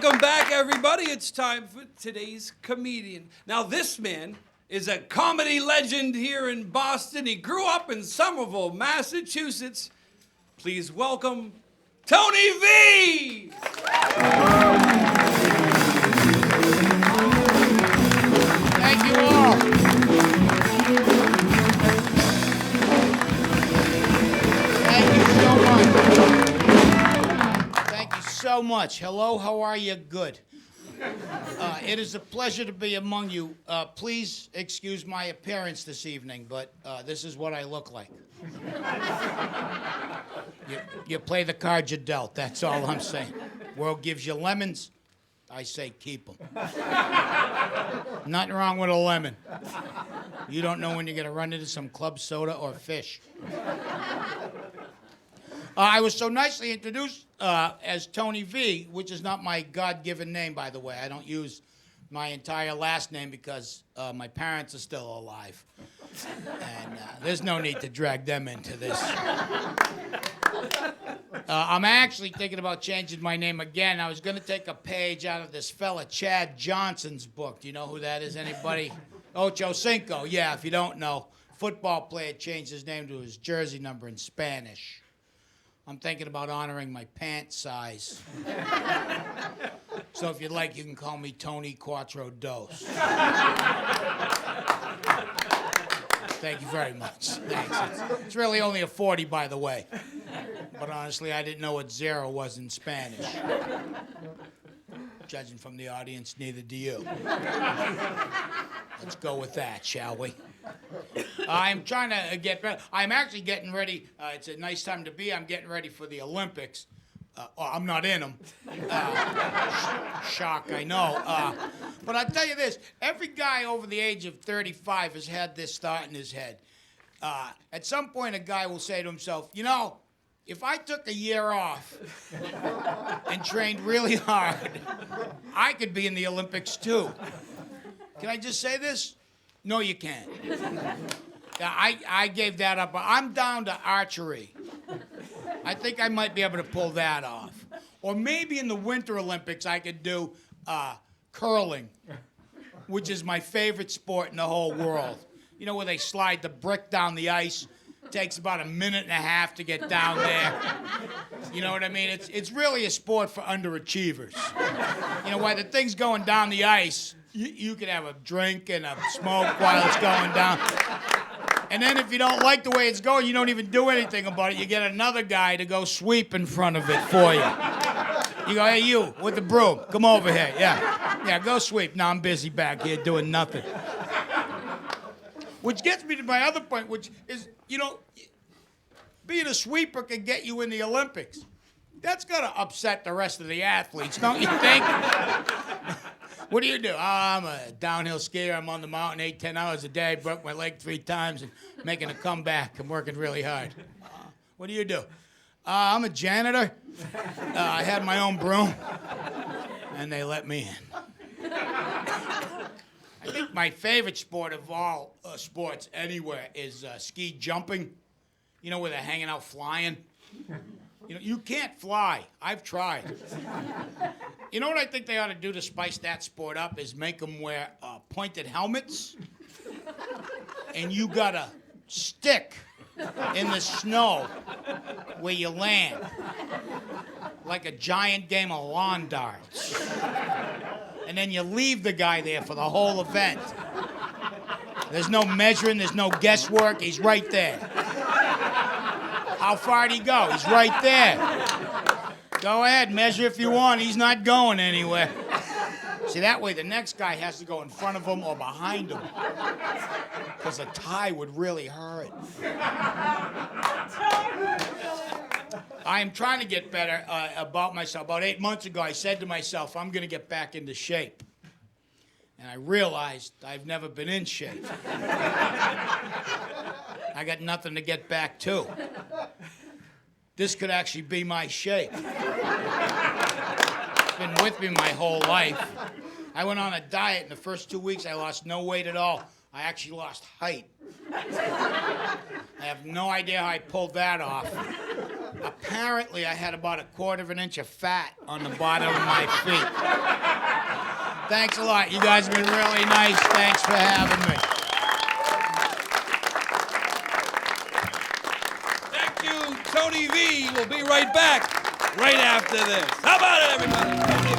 Welcome back, everybody. It's time for today's comedian. Now, this man is a comedy legend here in Boston. He grew up in Somerville, Massachusetts. Please welcome Tony V. Thank you all. Thank you so much. Thank you so much. Hello, how are you? Good. It is a pleasure to be among you. Please excuse my appearance this evening, but this is what I look like. You play the cards you're dealt, that's all I'm saying. World gives you lemons, I say keep them. Nothing wrong with a lemon. You don't know when you're going to run into some club soda or fish. I was so nicely introduced as Tony V, which is not my God-given name, by the way. I don't use my entire last name because my parents are still alive. And there's no need to drag them into this. I'm actually thinking about changing my name again. I was going to take a page out of this fella, Chad Johnson's book. Do you know who that is? Anybody? Ocho Cinco. Yeah, if you don't know. Football player changed his name to his jersey number in Spanish. I'm thinking about honoring my pant size. So if you'd like, you can call me Tony Cuatro Dos. Thank you very much. Thanks. It's really only a 40, by the way. But honestly, I didn't know what zero was in Spanish. Judging from the audience, neither do you. Let's go with that, shall we? I'm trying to get better. I'm actually getting ready. It's a nice time to be. I'm getting ready for the Olympics. I'm not in them. Shock, I know. But I'll tell you this. Every guy over the age of 35 has had this thought in his head. At some point, a guy will say to himself, you know, if I took a year off and trained really hard, I could be in the Olympics too. Can I just say this? No, you can't. I gave that up. I'm down to archery. I think I might be able to pull that off. Or maybe in the Winter Olympics I could do curling, which is my favorite sport in the whole world. You know, where they slide the brick down the ice. Takes about a minute and a half to get down there. You know what I mean? It's really a sport for underachievers. You know, while the thing's going down the ice, you can have a drink and a smoke while it's going down. And then if you don't like the way it's going, you don't even do anything about it. You get another guy to go sweep in front of it for you. You go, hey, you, with the broom, come over here. Yeah, go sweep. No, I'm busy back here doing nothing. Which gets me to my other point, which is, you know, being a sweeper can get you in the Olympics. That's going to upset the rest of the athletes, don't you think? What do you do? Oh, I'm a downhill skier. I'm on the mountain 8-10 hours a day. Broke my leg 3 times and making a comeback. I'm working really hard. What do you do? I'm a janitor. I had my own broom, and they let me in. I think my favorite sport of all sports anywhere is ski jumping. You know, where they're hanging out flying. You know, you can't fly. I've tried. You know what I think they ought to do to spice that sport up is make them wear pointed helmets. And you got a stick in the snow where you land. Like a giant game of lawn darts. And then you leave the guy there for the whole event. There's no measuring, there's no guesswork, he's right there. How far did he go? He's right there. Go ahead, measure if you want, he's not going anywhere. See, that way the next guy has to go in front of him or behind him. Because a tie would really hurt. I am trying to get better about myself. About 8 months ago, I said to myself, I'm going to get back into shape. And I realized I've never been in shape. I got nothing to get back to. This could actually be my shape. It's been with me my whole life. I went on a diet. In the first 2 weeks, I lost no weight at all. I actually lost height. I have no idea how I pulled that off. Apparently, I had about 1/4 of an inch of fat on the bottom of my feet. Thanks a lot. You guys have been really nice. Thanks for having me. Thank you, Tony V. We'll be right back right after this. How about it, everybody?